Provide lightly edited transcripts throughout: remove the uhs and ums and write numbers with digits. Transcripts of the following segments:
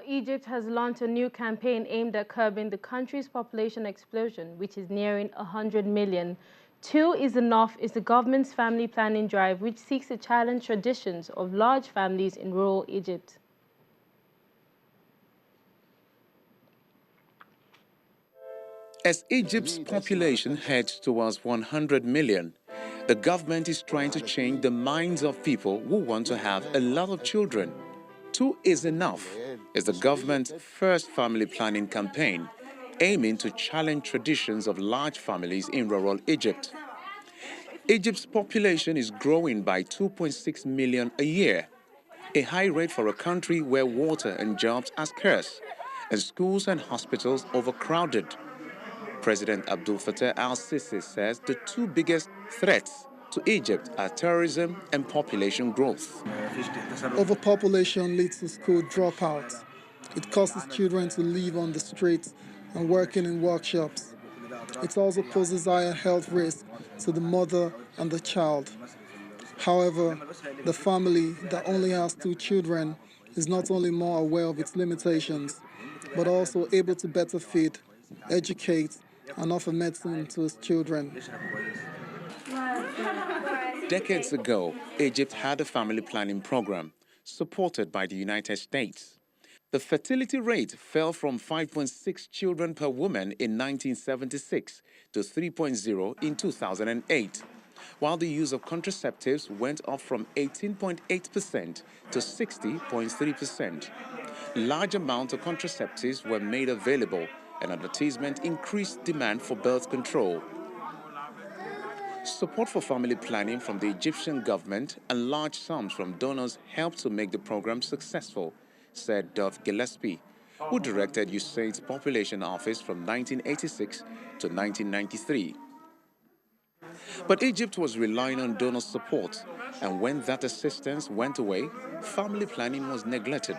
Well, Egypt has launched a new campaign aimed at curbing the country's population explosion, which is nearing 100 million. Two is Enough is the government's family planning drive, which seeks to challenge traditions of large families in rural Egypt. As Egypt's population heads towards 100 million, the government is trying to change the minds of people who want to have a lot of children. Two is Enough is the government's first family planning campaign, aiming to challenge traditions of large families in rural Egypt. Egypt's population is growing by 2.6 million a year, a high rate for a country where water and jobs are scarce, and schools and hospitals overcrowded. President Abdel Fattah al-Sisi says the two biggest threats to Egypt are terrorism and population growth. Overpopulation leads to school dropouts. It causes children to live on the streets and working in workshops. It also poses higher health risks to the mother and the child. However, the family that only has two children is not only more aware of its limitations, but also able to better feed, educate, and offer medicine to its children. Decades ago, Egypt had a family planning program supported by the United States. The fertility rate fell from 5.6 children per woman in 1976 to 3.0 in 2008, while the use of contraceptives went up from 18.8% to 60.3%. Large amounts of contraceptives were made available, and advertisement increased demand for birth control. Support for family planning from the Egyptian government and large sums from donors helped to make the program successful, said Dov Gillespie, who directed USAID's Population Office from 1986 to 1993. But Egypt was relying on donor support, and when that assistance went away, family planning was neglected.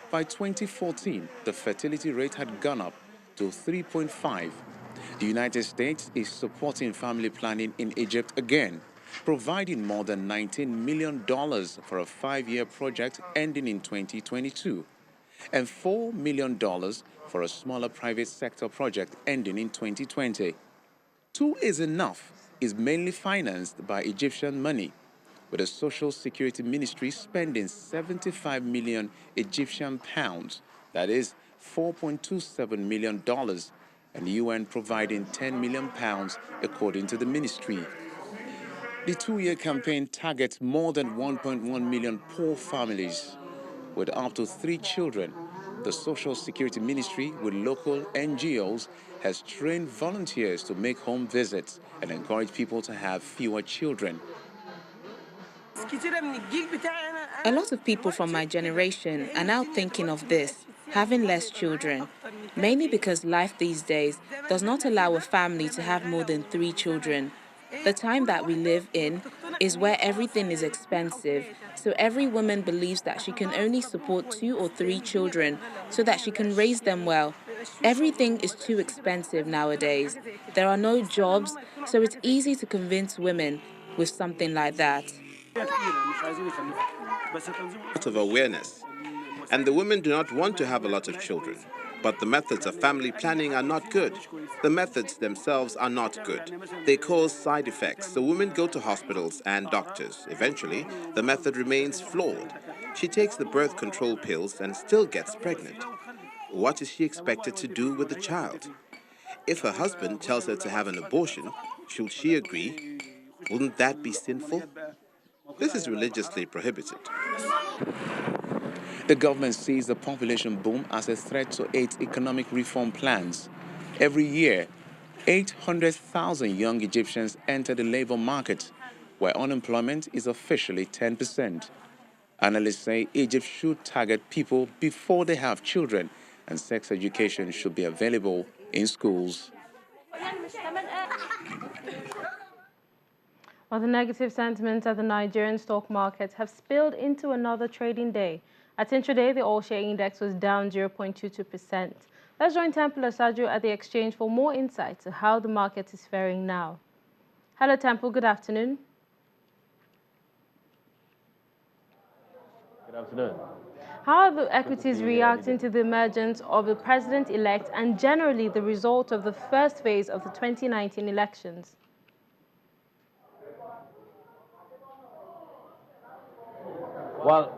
By 2014, the fertility rate had gone up to 3.5. The United States is supporting family planning in Egypt again, providing more than $19 million for a 5-year project ending in 2022, and $4 million for a smaller private sector project ending in 2020. Two is Enough is mainly financed by Egyptian money, with the Social Security Ministry spending 75 million Egyptian pounds, that is $4.27 million, and the UN providing 10 million pounds according to the ministry. The 2-year campaign targets more than 1.1 million poor families with up to 3 children. The Social Security Ministry, with local NGOs, has trained volunteers to make home visits and encourage people to have fewer children. A lot of people from my generation are now thinking of this, having less children, mainly because life these days does not allow a family to have more than 3 children. The time that we live in is where everything is expensive, so every woman believes that she can only support 2 or 3 children so that she can raise them well. Everything is too expensive nowadays. There are no jobs, so it's easy to convince women with something like that. Lot of awareness, and the women do not want to have a lot of children. But the methods of family planning are not good. The methods themselves are not good. They cause side effects, so women go to hospitals and doctors. Eventually, the method remains flawed. She takes the birth control pills and still gets pregnant. What is she expected to do with the child? If her husband tells her to have an abortion, should she agree? Wouldn't that be sinful? This is religiously prohibited. The government sees the population boom as a threat to its economic reform plans. Every year, 800,000 young Egyptians enter the labor market, where unemployment is officially 10%. Analysts say Egypt should target people before they have children, and sex education should be available in schools. While the negative sentiments at the Nigerian stock markets have spilled into another trading day. At intraday, the all-share index was down 0.22%. Let's join Temple Osajo at the exchange for more insight to how the market is faring now. Hello, Temple. Good afternoon. Good afternoon. How are the equities reacting to the emergence of the president-elect and generally the result of the first phase of the 2019 elections? Well,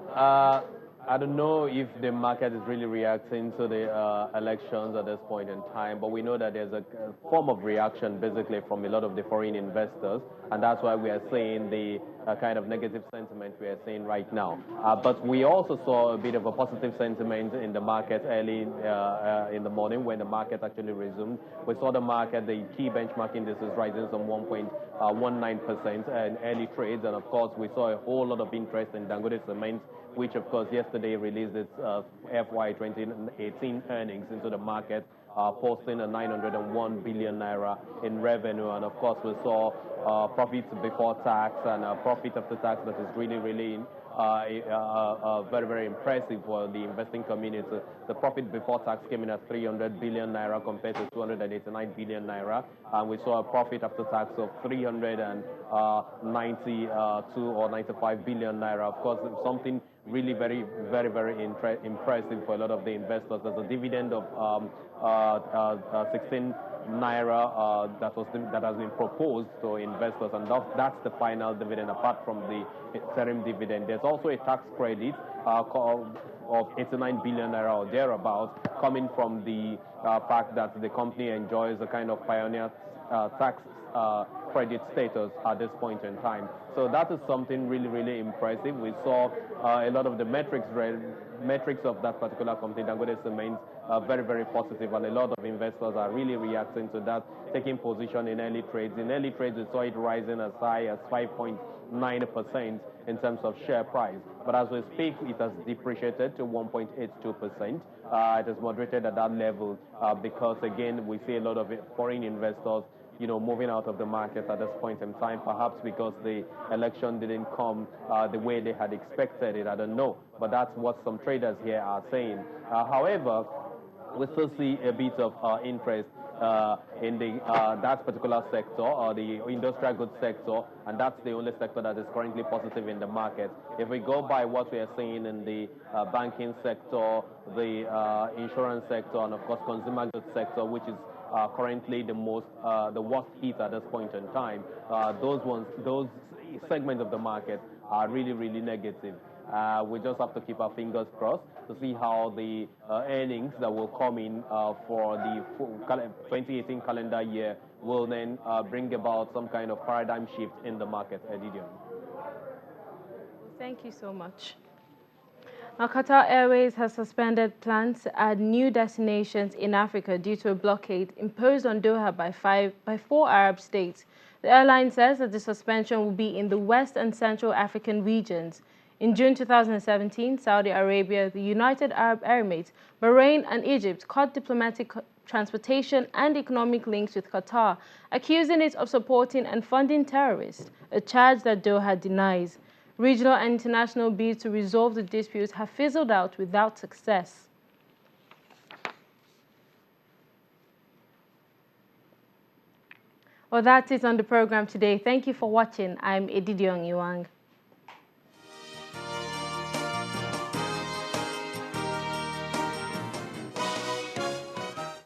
I don't know if the market is really reacting to the elections at this point in time, but we know that there's a form of reaction basically from a lot of the foreign investors, and that's why we are seeing the kind of negative sentiment we are seeing right now. But we also saw a bit of a positive sentiment in the market early in the morning when the market actually resumed. We saw the market, the key benchmark indices rising some 1.19% in early trades, and of course we saw a whole lot of interest in Dangote Cement, which of course yesterday released its FY 2018 earnings into the market, posting a 901 billion naira in revenue. And of course we saw profits before tax and profit after tax that is really very, very impressive for the investing community. The profit before tax came in at 300 billion naira compared to 289 billion naira. And we saw a profit after tax of 392 or 95 billion naira. Of course, something really very, very impressive for a lot of the investors. There's a dividend of 16 naira that has been proposed to investors, and that's the final dividend apart from the interim dividend. There's also a tax credit of 89 billion naira or thereabouts, coming from the fact that the company enjoys a kind of pioneer tax credit status at this point in time. So that is something really impressive. We saw a lot of the metrics of that particular company, Dangote Cement, very positive, and a lot of investors are really reacting to that, taking position in early trades. In early trades, we saw it rising as high as 5.9% in terms of share price. But as we speak, it has depreciated to 1.82%. It has moderated at that level because, again, we see a lot of foreign investors moving out of the market at this point in time, perhaps because the election didn't come the way they had expected it. I don't know, but that's what some traders here are saying. However, we still see a bit of interest in that particular sector, or the industrial goods sector, and that's the only sector that is currently positive in the market. If we go by what we are seeing in the banking sector, the insurance sector, and of course consumer goods sector, which is currently the worst hit at this point in time, those segments of the market are really negative. We just have to keep our fingers crossed to see how the earnings that will come in for the 2018 calendar year will then bring about some kind of paradigm shift in the market. Edidion. Thank you so much. Now, Qatar Airways has suspended plans to add new destinations in Africa due to a blockade imposed on Doha by four Arab states. The airline says that the suspension will be in the West and Central African regions. In June 2017, Saudi Arabia, the United Arab Emirates, Bahrain and Egypt cut diplomatic, transportation and economic links with Qatar, accusing it of supporting and funding terrorists, a charge that Doha denies. Regional and international bids to resolve the disputes have fizzled out without success. Well, that's it on the program today. Thank you for watching. I'm Edidion Iwang.